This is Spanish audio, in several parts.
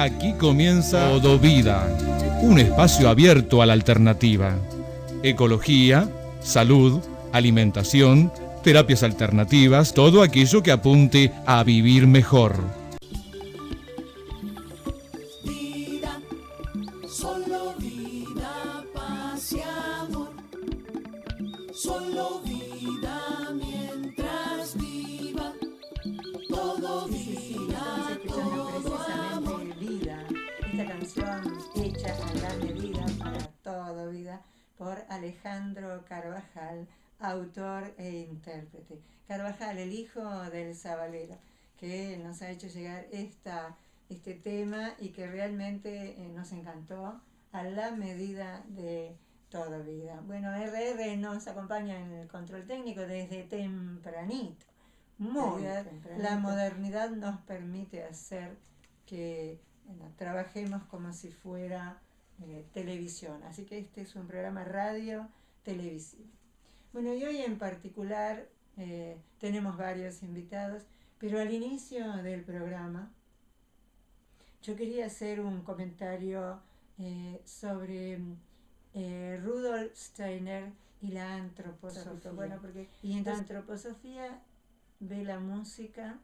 Aquí comienza Todo Vida, un espacio abierto a la alternativa. Ecología, salud, alimentación, terapias alternativas, todo aquello que apunte a vivir mejor. Vida, solo vida, paz y amor. Solo vida mientras viva. Todo vida, todo amor. Vida, esta canción hecha a la medida para todo vida por Alejandro Carvajal, autor e intérprete. Carvajal, el hijo del sabalero, que nos ha hecho llegar este tema y que realmente nos encantó, a la medida de toda vida. Bueno, RR nos acompaña en el control técnico desde tempranito. Muy tempranito. La modernidad nos permite hacer que trabajemos como si fuera televisión. Así que este es un programa radio televisivo. Bueno, y hoy en particular tenemos varios invitados, pero al inicio del programa yo quería hacer un comentario sobre Rudolf Steiner y la antroposofía. Bueno, porque la antroposofía ve la música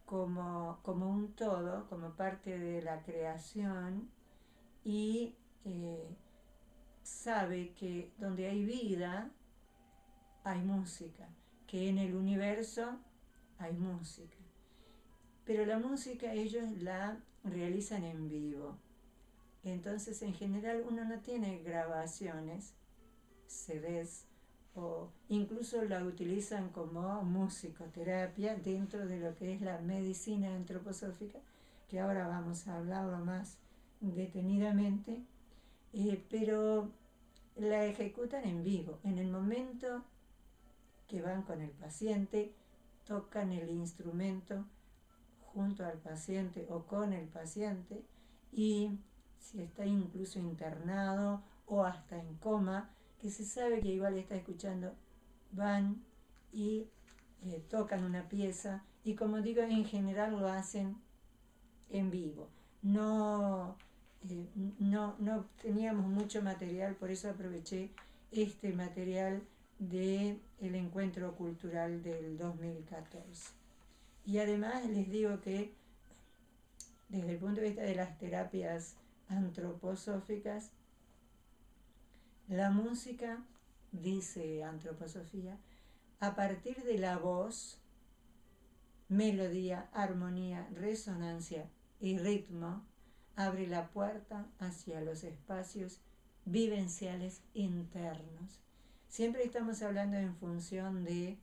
como un todo, como parte de la creación, y sabe que donde hay vida hay música, que en el universo hay música. Pero la música ellos la realizan en vivo. Entonces, en general, uno no tiene grabaciones, CDs, o incluso la utilizan como musicoterapia dentro de lo que es la medicina antroposófica, que ahora vamos a hablarlo más detenidamente, pero la ejecutan en vivo. En el momento que van con el paciente, tocan el instrumento junto al paciente o con el paciente, y si está incluso internado o hasta en coma, que se sabe que igual está escuchando, van y tocan una pieza, y como digo, en general lo hacen en vivo. No teníamos mucho material, por eso aproveché este material del encuentro cultural del 2014. Y además les digo que desde el punto de vista de las terapias antroposóficas, la música, dice antroposofía, a partir de la voz, melodía, armonía, resonancia y ritmo, abre la puerta hacia los espacios vivenciales internos. Siempre estamos hablando en función de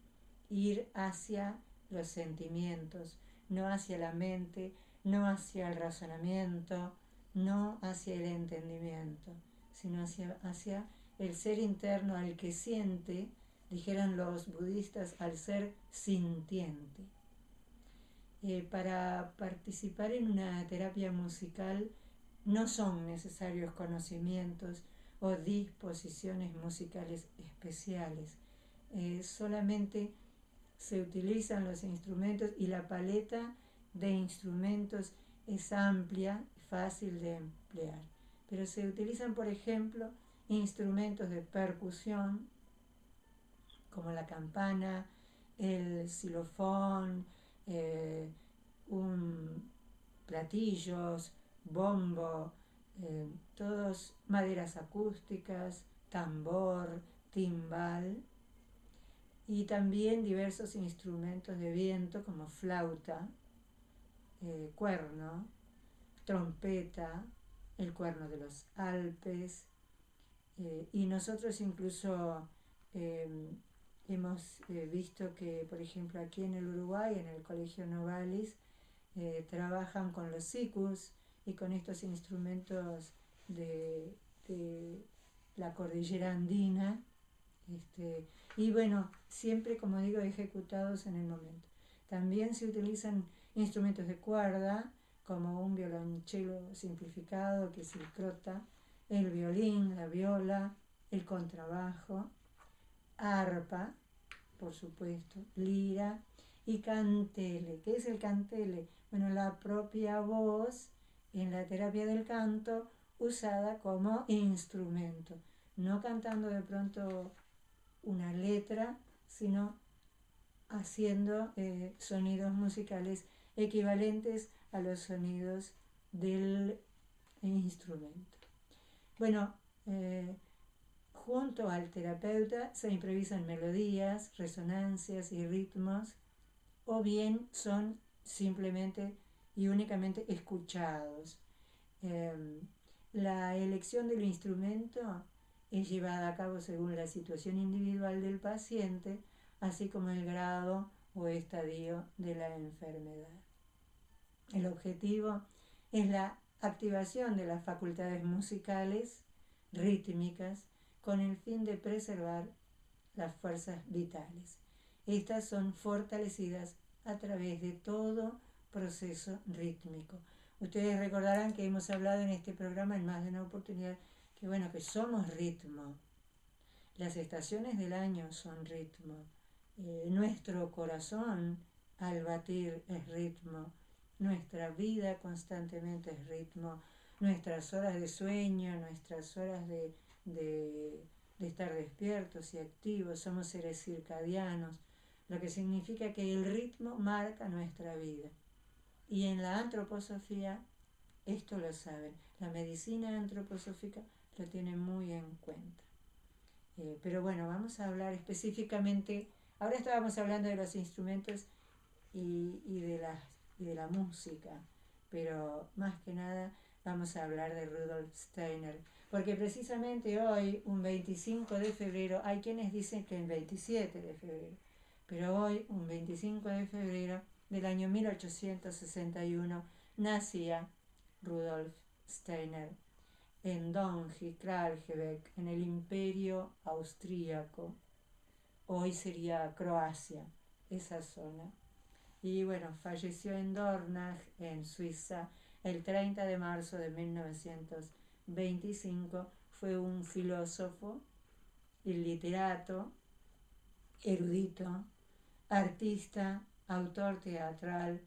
ir hacia los sentimientos, no hacia la mente, no hacia el razonamiento, no hacia el entendimiento, sino hacia el ser interno, al que siente, dijeran los budistas, al ser sintiente. Para participar en una terapia musical no son necesarios conocimientos o disposiciones musicales especiales, solamente se utilizan los instrumentos, y la paleta de instrumentos es amplia y fácil de emplear. Pero se utilizan, por ejemplo, instrumentos de percusión como la campana, el xilofón, platillos, bombo, todos maderas acústicas, tambor, timbal, y también diversos instrumentos de viento como flauta, cuerno, trompeta, el cuerno de los Alpes, y nosotros incluso hemos visto que, por ejemplo, aquí en el Uruguay, en el Colegio Novalis, trabajan con los sikus y con estos instrumentos de la cordillera andina, y bueno, siempre, como digo, ejecutados en el momento. También se utilizan instrumentos de cuerda, como un violonchelo simplificado, que es el crota, el violín, la viola, el contrabajo, arpa, por supuesto, lira y cantele. ¿Qué es el cantele? Bueno, la propia voz en la terapia del canto usada como instrumento, no cantando de pronto una letra, sino haciendo sonidos musicales equivalentes a los sonidos del instrumento. Bueno, junto al terapeuta se improvisan melodías, resonancias y ritmos, o bien son simplemente y únicamente escuchados. La elección del instrumento es llevada a cabo según la situación individual del paciente, así como el grado o estadio de la enfermedad. El objetivo es la activación de las facultades musicales, rítmicas, con el fin de preservar las fuerzas vitales. Estas son fortalecidas a través de todo proceso rítmico. Ustedes recordarán que hemos hablado en este programa en más de una oportunidad que somos ritmo. Las estaciones del año son ritmo. Nuestro corazón al batir es ritmo. Nuestra vida constantemente es ritmo. Nuestras horas de sueño, nuestras horas de estar despiertos y activos, somos seres circadianos, lo que significa que el ritmo marca nuestra vida. Y en la antroposofía esto lo saben, la medicina antroposófica lo tiene muy en cuenta. Pero bueno, vamos a hablar específicamente, ahora estábamos hablando de los instrumentos y de la música, pero más que nada vamos a hablar de Rudolf Steiner, porque precisamente hoy, un 25 de febrero, hay quienes dicen que el 27 de febrero, pero hoy, un 25 de febrero del año 1861, nacía Rudolf Steiner en Donji-Kraljebeck, en el Imperio Austríaco. Hoy sería Croacia, esa zona. Y bueno, falleció en Dornach, en Suiza, el 30 de marzo de 1925. Fue un filósofo y literato, erudito, artista, autor teatral,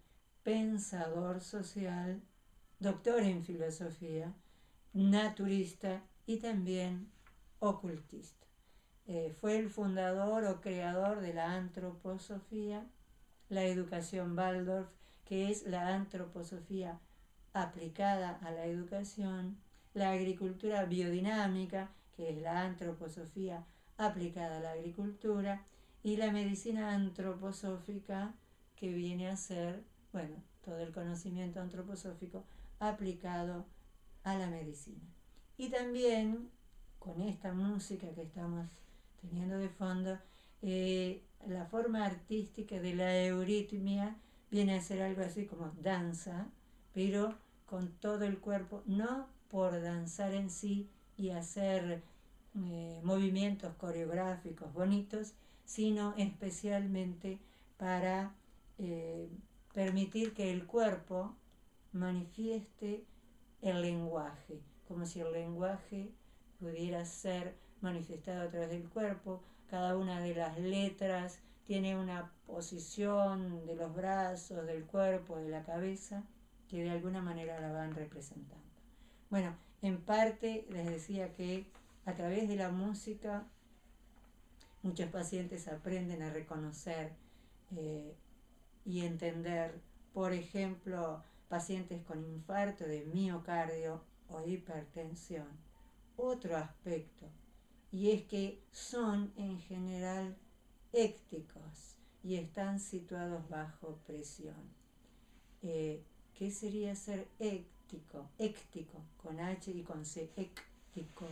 pensador social, doctor en filosofía, naturista y también ocultista. Fue el fundador o creador de la antroposofía, la educación Waldorf, que es la antroposofía aplicada a la educación, la agricultura biodinámica, que es la antroposofía aplicada a la agricultura, y la medicina antroposófica, que viene a ser, todo el conocimiento antroposófico aplicado a la medicina. Y también, con esta música que estamos teniendo de fondo, la forma artística de la euritmia viene a ser algo así como danza, pero con todo el cuerpo, no por danzar en sí y hacer movimientos coreográficos bonitos, sino especialmente para permitir que el cuerpo manifieste el lenguaje, como si el lenguaje pudiera ser manifestado a través del cuerpo. Cada una de las letras tiene una posición de los brazos, del cuerpo, de la cabeza, que de alguna manera la van representando. Bueno, en parte les decía que a través de la música muchos pacientes aprenden a reconocer y entender, por ejemplo, pacientes con infarto de miocardio o hipertensión. Otro aspecto, y es que son en general écticos y están situados bajo presión. ¿Qué sería ser éctico? Éctico, con H y con C, éctico.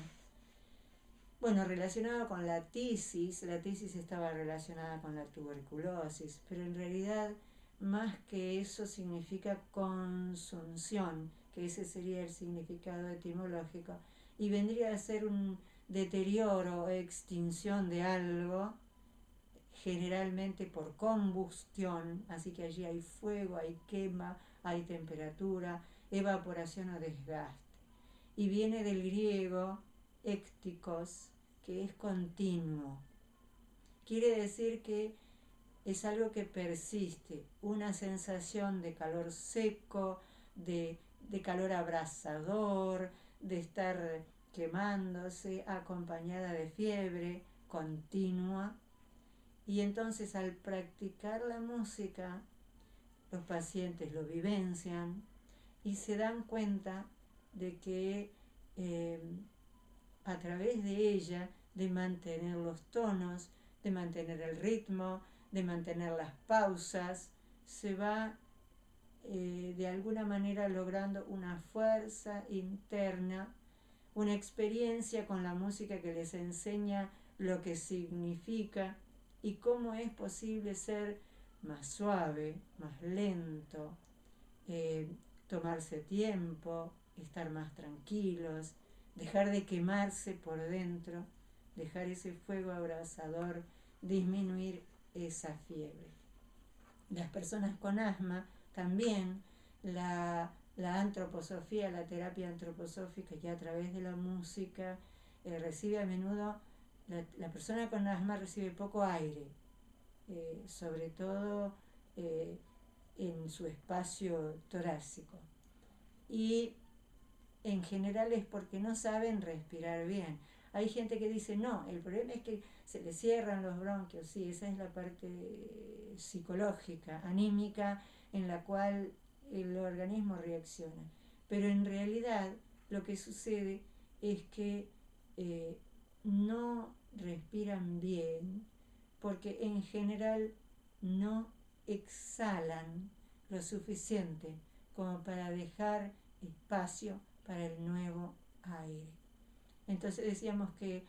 Bueno, relacionado con la tisis estaba relacionada con la tuberculosis, pero en realidad más que eso significa consunción, que ese sería el significado etimológico, y vendría a ser un deterioro o extinción de algo, generalmente por combustión, así que allí hay fuego, hay quema, hay temperatura, evaporación o desgaste. Y viene del griego écticos, que es continuo. Quiere decir que es algo que persiste, una sensación de calor seco, de de calor abrasador, de estar quemándose, acompañada de fiebre continua. Y entonces al practicar la música, los pacientes lo vivencian y se dan cuenta de que a través de ella, de mantener los tonos, de mantener el ritmo, de mantener las pausas, se va de alguna manera logrando una fuerza interna, una experiencia con la música que les enseña lo que significa y cómo es posible ser más suave, más lento, tomarse tiempo, estar más tranquilos, dejar de quemarse por dentro, dejar ese fuego abrasador, disminuir esa fiebre. Las personas con asma también, la antroposofía, la terapia antroposófica, que a través de la música recibe a menudo, la persona con asma recibe poco aire, sobre todo en su espacio torácico. Y en general es porque no saben respirar bien. Hay gente que dice, no, el problema es que se le cierran los bronquios. Sí, esa es la parte psicológica, anímica, en la cual el organismo reacciona. Pero en realidad lo que sucede es que no respiran bien porque en general no exhalan lo suficiente como para dejar espacio para el nuevo aire. Entonces decíamos que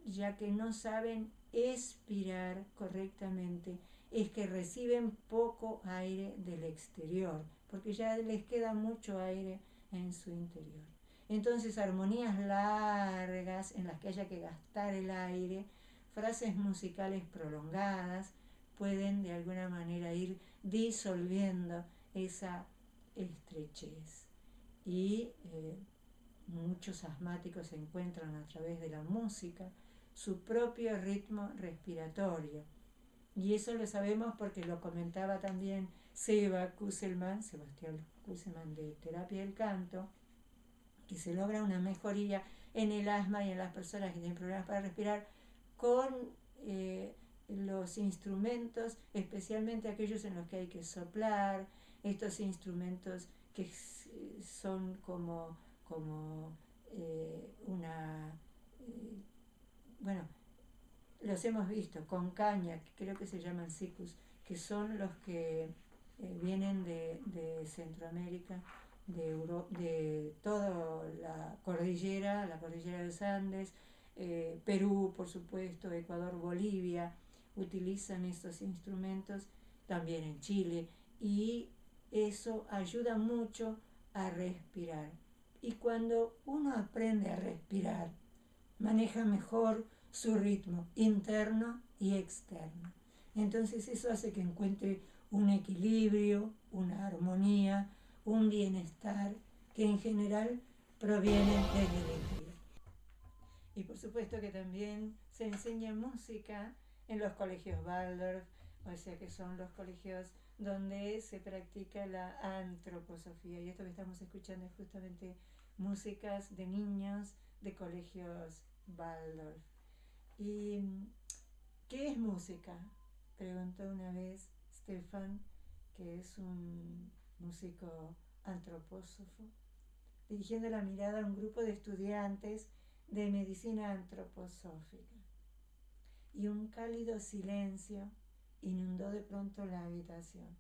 ya que no saben expirar correctamente, es que reciben poco aire del exterior, porque ya les queda mucho aire en su interior. Entonces, armonías largas en las que haya que gastar el aire, frases musicales prolongadas, pueden de alguna manera ir disolviendo esa estrechez. Y muchos asmáticos encuentran a través de la música su propio ritmo respiratorio. Y eso lo sabemos porque lo comentaba también Sebastián Kusselman, de Terapia del Canto, que se logra una mejoría en el asma y en las personas que tienen problemas para respirar con los instrumentos, especialmente aquellos en los que hay que soplar, estos instrumentos que son como bueno, los hemos visto con caña, que creo que se llaman sikus, que son los que vienen de Centroamérica, de toda la cordillera de los Andes, Perú, por supuesto, Ecuador, Bolivia, utilizan estos instrumentos, también en Chile, y eso ayuda mucho a respirar. Y cuando uno aprende a respirar, maneja mejor su ritmo interno y externo. Entonces eso hace que encuentre un equilibrio, una armonía, un bienestar que en general proviene desde el interior. Y por supuesto que también se enseña música en los colegios Waldorf, o sea que son los colegios donde se practica la antroposofía. Y esto que estamos escuchando es justamente músicas de niños de colegios Waldorf. ¿Y qué es música?, preguntó una vez Stefan, que es un músico antropósofo, dirigiendo la mirada a un grupo de estudiantes de medicina antroposófica. Y un cálido silencio inundó de pronto la habitación.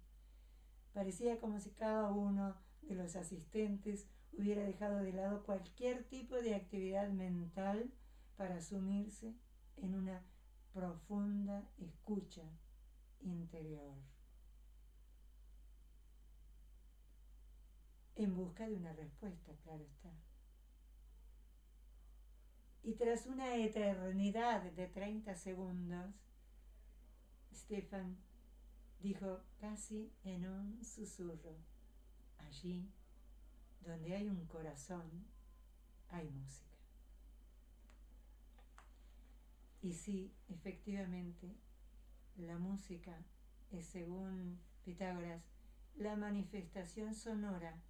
Parecía como si cada uno de los asistentes hubiera dejado de lado cualquier tipo de actividad mental para sumirse en una profunda escucha interior, en busca de una respuesta, claro está. Y tras una eternidad de 30 segundos, Stefan dijo casi en un susurro: allí donde hay un corazón, hay música. Y sí, efectivamente, la música es, según Pitágoras, la manifestación sonora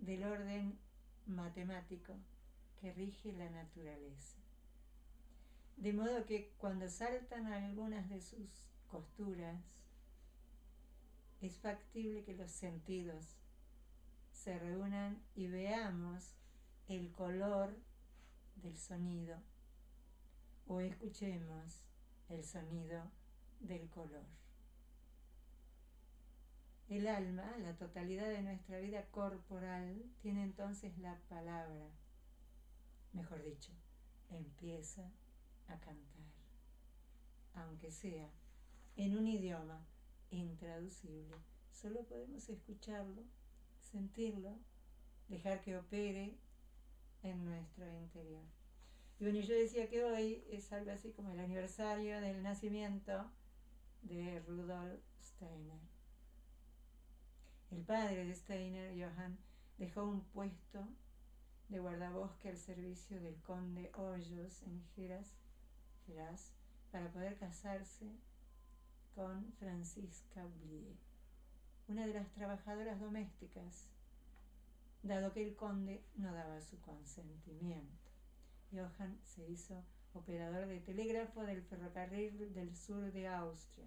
del orden matemático que rige la naturaleza. De modo que cuando saltan algunas de sus costuras, es factible que los sentidos se reúnan y veamos el color del sonido o escuchemos el sonido del color. El alma, la totalidad de nuestra vida corporal, tiene entonces la palabra, mejor dicho, empieza a cantar, aunque sea en un idioma intraducible. Solo podemos escucharlo, sentirlo, dejar que opere en nuestro interior. Y bueno, yo decía que hoy es algo así como el aniversario del nacimiento de Rudolf Steiner. El padre de Steiner, Johann, dejó un puesto de guardabosque al servicio del conde Hoyos en Geras, para poder casarse con Francisca Blie, una de las trabajadoras domésticas, dado que el conde no daba su consentimiento. Johann se hizo operador de telégrafo del ferrocarril del sur de Austria.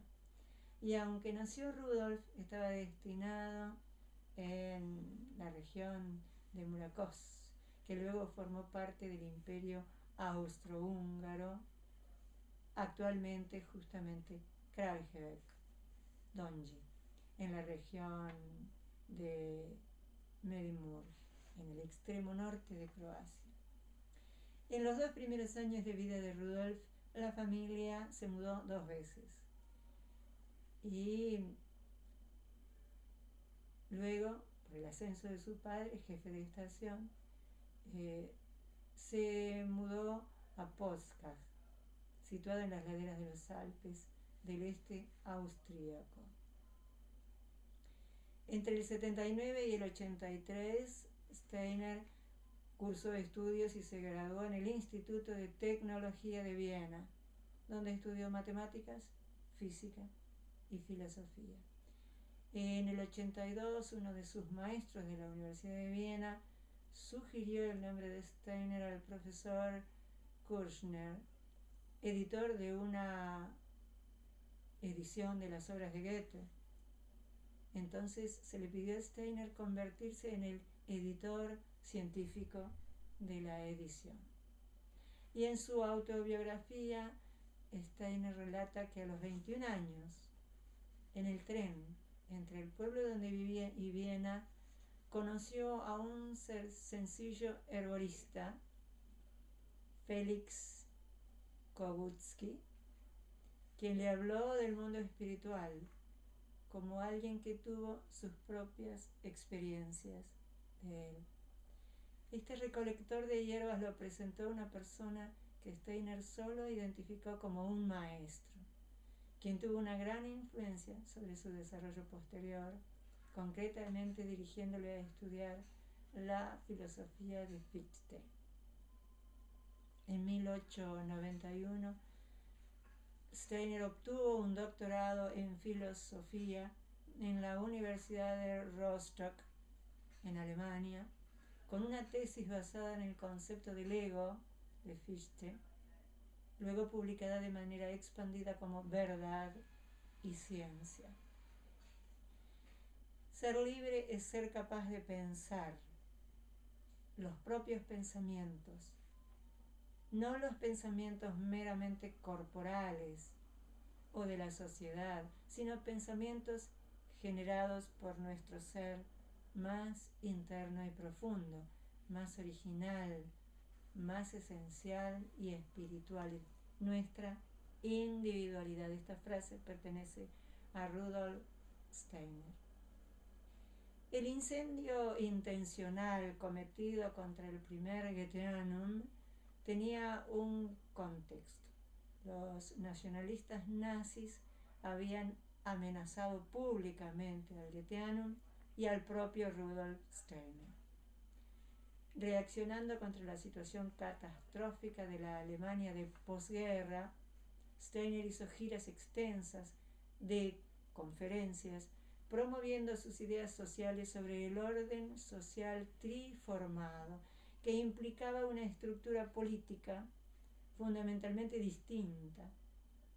Y aunque nació Rudolf, estaba destinado en la región de Murakos, que luego formó parte del imperio austrohúngaro, actualmente justamente Kraljevic, Donji, en la región de Medimur, en el extremo norte de Croacia. En los 2 primeros años de vida de Rudolf, la familia se mudó 2 veces. Y luego, por el ascenso de su padre, jefe de estación, se mudó a Potsdam, situado en las laderas de los Alpes del este austríaco. Entre el 79 y el 83, Steiner cursó estudios y se graduó en el Instituto de Tecnología de Viena, donde estudió matemáticas, física y filosofía. En el 82, uno de sus maestros de la Universidad de Viena sugirió el nombre de Steiner al profesor Kirchner, editor de una edición de las obras de Goethe. Entonces se le pidió a Steiner convertirse en el editor científico de la edición. Y en su autobiografía, Steiner relata que a los 21 años, en el tren entre el pueblo donde vivía y Viena, conoció a un sencillo herborista, Félix Kogutsky, quien le habló del mundo espiritual como alguien que tuvo sus propias experiencias de él. Este recolector de hierbas lo presentó a una persona que Steiner solo identificó como un maestro, quien tuvo una gran influencia sobre su desarrollo posterior, concretamente dirigiéndole a estudiar la filosofía de Fichte. En 1891, Steiner obtuvo un doctorado en filosofía en la Universidad de Rostock, en Alemania, con una tesis basada en el concepto del ego de Fichte, luego publicada de manera expandida como Verdad y Ciencia. Ser libre es ser capaz de pensar los propios pensamientos, no los pensamientos meramente corporales o de la sociedad, sino pensamientos generados por nuestro ser más interno y profundo, más original, más esencial y espiritual, nuestra individualidad. Esta frase pertenece a Rudolf Steiner. El incendio intencional cometido contra el primer Goetheanum tenía un contexto. Los nacionalistas nazis habían amenazado públicamente al Goetheanum y al propio Rudolf Steiner. Reaccionando contra la situación catastrófica de la Alemania de posguerra, Steiner hizo giras extensas de conferencias promoviendo sus ideas sociales sobre el orden social triformado, que implicaba una estructura política fundamentalmente distinta.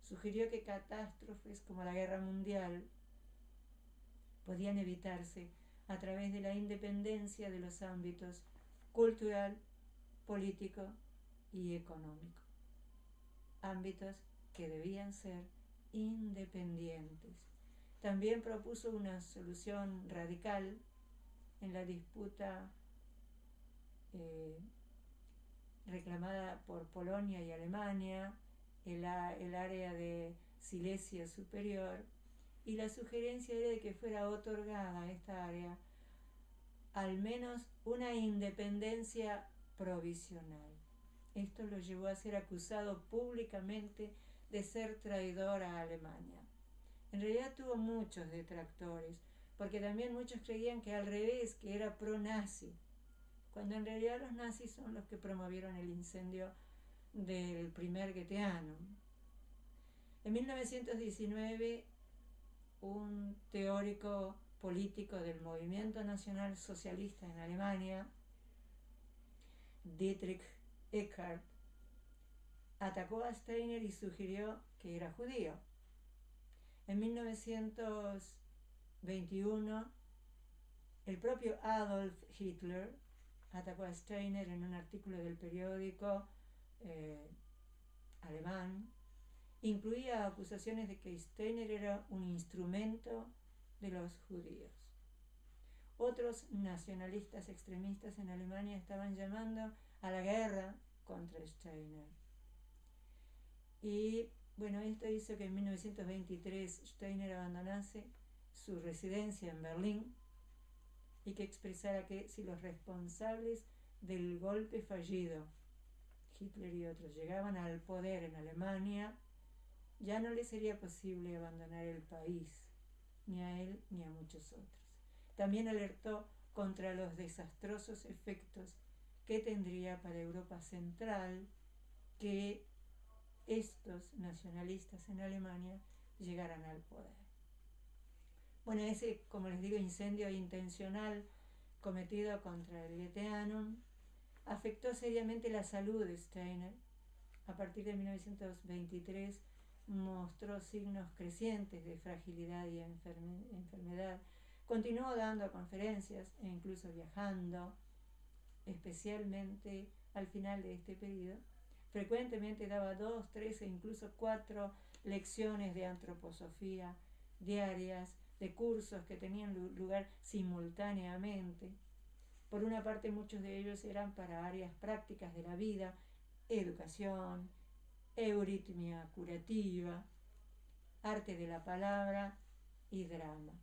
Sugirió que catástrofes como la guerra mundial podían evitarse a través de la independencia de los ámbitos cultural, político y económico. Ámbitos que debían ser independientes. También propuso una solución radical en la disputa reclamada por Polonia y Alemania, el área de Silesia Superior, y la sugerencia era de que fuera otorgada a esta área al menos una independencia provisional. Esto lo llevó a ser acusado públicamente de ser traidor a Alemania. En realidad tuvo muchos detractores, porque también muchos creían que al revés, que era pro-nazi, cuando en realidad los nazis son los que promovieron el incendio del primer Goetheanum. En 1919, un teórico político del movimiento nacional socialista en Alemania, Dietrich Eckart, atacó a Steiner y sugirió que era judío. En 1921, el propio Adolf Hitler atacó a Steiner en un artículo del periódico alemán. Incluía acusaciones de que Steiner era un instrumento de los judíos. Otros nacionalistas extremistas en Alemania estaban llamando a la guerra contra Steiner. Y bueno, esto hizo que en 1923 Steiner abandonase su residencia en Berlín y que expresara que si los responsables del golpe fallido, Hitler y otros, llegaban al poder en Alemania, ya no le sería posible abandonar el país, ni a él ni a muchos otros. También alertó contra los desastrosos efectos que tendría para Europa Central que estos nacionalistas en Alemania llegaran al poder. Bueno, ese, como les digo, incendio intencional cometido contra el Goetheanum afectó seriamente la salud de Steiner. A partir de 1923 mostró signos crecientes de fragilidad y enfermedad. Continuó dando conferencias e incluso viajando, especialmente al final de este periodo. Frecuentemente daba 2, 3 e incluso 4 lecciones de antroposofía diarias, de cursos que tenían lugar simultáneamente. Por una parte, muchos de ellos eran para áreas prácticas de la vida, educación, euritmia curativa, arte de la palabra y drama.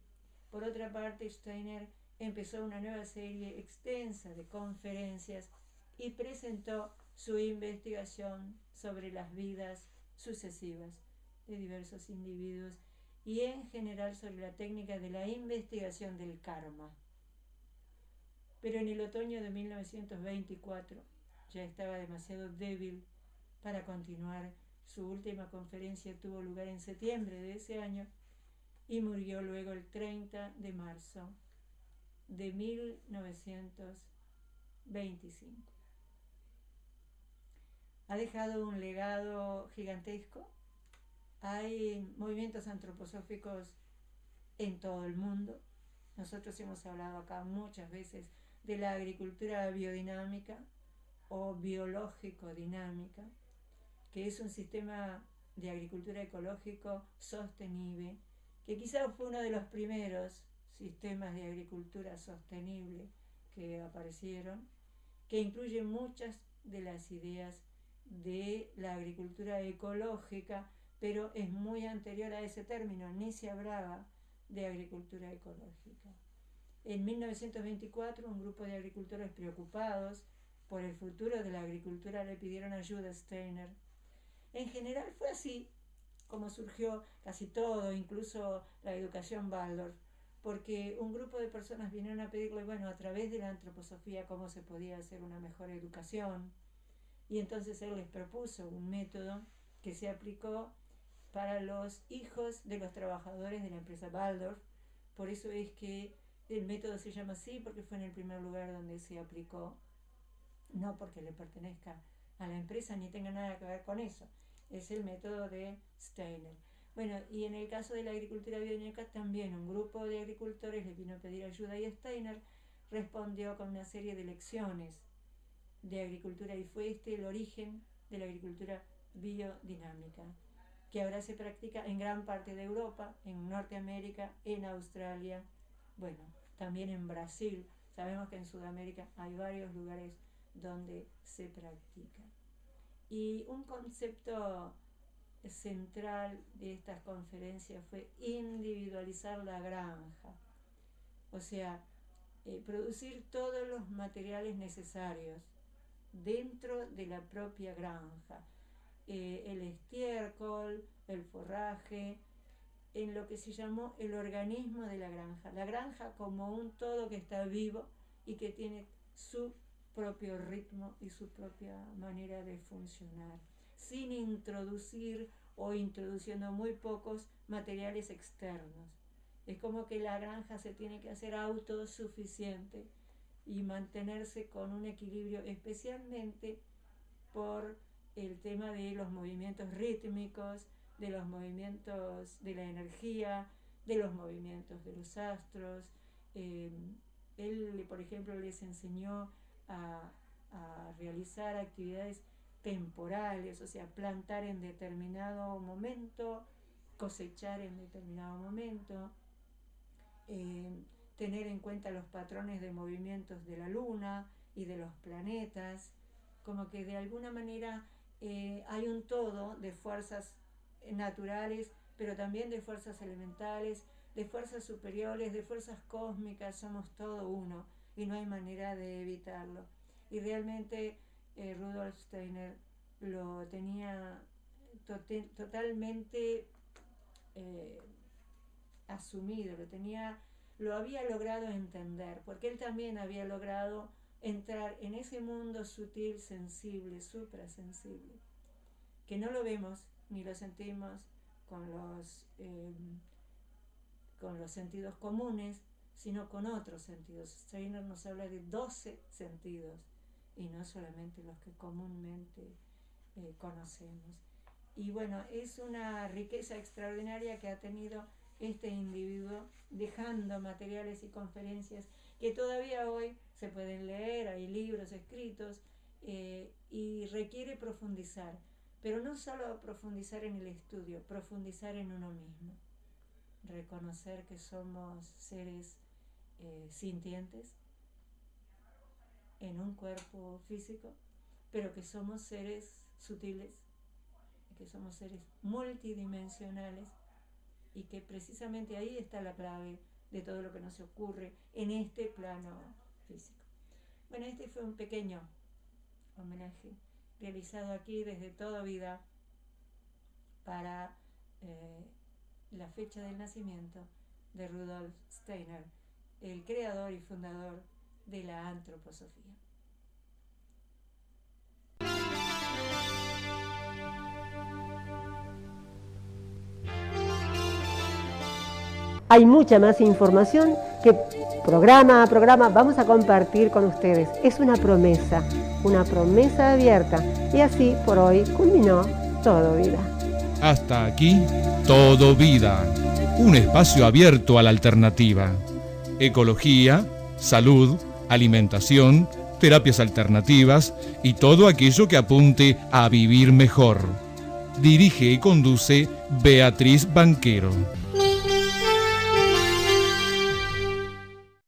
Por otra parte, Steiner empezó una nueva serie extensa de conferencias y presentó su investigación sobre las vidas sucesivas de diversos individuos y en general sobre la técnica de la investigación del karma. Pero en el otoño de 1924 ya estaba demasiado débil para continuar. Su última conferencia tuvo lugar en septiembre de ese año y murió luego el 30 de marzo de 1925. Ha dejado un legado gigantesco. Hay movimientos antroposóficos en todo el mundo. Nosotros hemos hablado acá muchas veces de la agricultura biodinámica o biológico-dinámica, que es un sistema de agricultura ecológico sostenible, que quizás fue uno de los primeros sistemas de agricultura sostenible que aparecieron, que incluye muchas de las ideas de la agricultura ecológica, pero es muy anterior a ese término, ni se hablaba de agricultura ecológica. En 1924, un grupo de agricultores preocupados por el futuro de la agricultura le pidieron ayuda a Steiner. En general fue así como surgió casi todo, incluso la educación Waldorf, porque un grupo de personas vinieron a pedirle, bueno, a través de la antroposofía, cómo se podía hacer una mejor educación. Y entonces él les propuso un método que se aplicó para los hijos de los trabajadores de la empresa Waldorf, Por eso es que el método se llama así, porque fue en el primer lugar donde se aplicó, no porque le pertenezca a la empresa ni tenga nada que ver con eso. Es el método de Steiner. Bueno, y en el caso de la agricultura biodinámica también un grupo de agricultores le vino a pedir ayuda y Steiner respondió con una serie de lecciones de agricultura, y fue este el origen de la agricultura biodinámica, que ahora se practica en gran parte de Europa, en Norteamérica, en Australia, bueno, también en Brasil. Sabemos que en Sudamérica hay varios lugares donde se practica. Y un concepto central de estas conferencias fue individualizar la granja, o sea, producir todos los materiales necesarios dentro de la propia granja, el estiércol, el forraje, en lo que se llamó el organismo de la granja como un todo que está vivo y que tiene su propio ritmo y su propia manera de funcionar, sin introducir o introduciendo muy pocos materiales externos. Es como que la granja se tiene que hacer autosuficiente y mantenerse con un equilibrio, especialmente por el tema de los movimientos rítmicos, de los movimientos de la energía, de los movimientos de los astros. Él, por ejemplo, les enseñó a realizar actividades temporales, o sea, plantar en determinado momento, cosechar en determinado momento, tener en cuenta los patrones de movimientos de la luna y de los planetas, como que de alguna manera hay un todo de fuerzas naturales, pero también de fuerzas elementales, de fuerzas superiores, de fuerzas cósmicas. Somos todo uno y no hay manera de evitarlo. Y realmente Rudolf Steiner lo tenía totalmente asumido, lo había logrado entender, porque él también había logrado entrar en ese mundo sutil, sensible, suprasensible, que no lo vemos ni lo sentimos con los sentidos comunes, sino con otros sentidos. Steiner nos habla de 12 sentidos y no solamente los que comúnmente conocemos. Y bueno, es una riqueza extraordinaria que ha tenido este individuo, dejando materiales y conferencias que todavía hoy se pueden leer, hay libros escritos, y requiere profundizar, pero no solo profundizar en el estudio, profundizar en uno mismo, reconocer que somos seres sintientes en un cuerpo físico, pero que somos seres sutiles, que somos seres multidimensionales, y que precisamente ahí está la clave de todo lo que nos ocurre en este plano físico. Bueno, este fue un pequeño homenaje realizado aquí desde Toda Vida para la fecha del nacimiento de Rudolf Steiner, el creador y fundador de la antroposofía. Hay mucha más información que programa a programa vamos a compartir con ustedes. Es una promesa abierta. Y así por hoy culminó Todo Vida. Hasta aquí, Todo Vida. Un espacio abierto a la alternativa. Ecología, salud, alimentación, terapias alternativas y todo aquello que apunte a vivir mejor. Dirige y conduce Beatriz Banquero.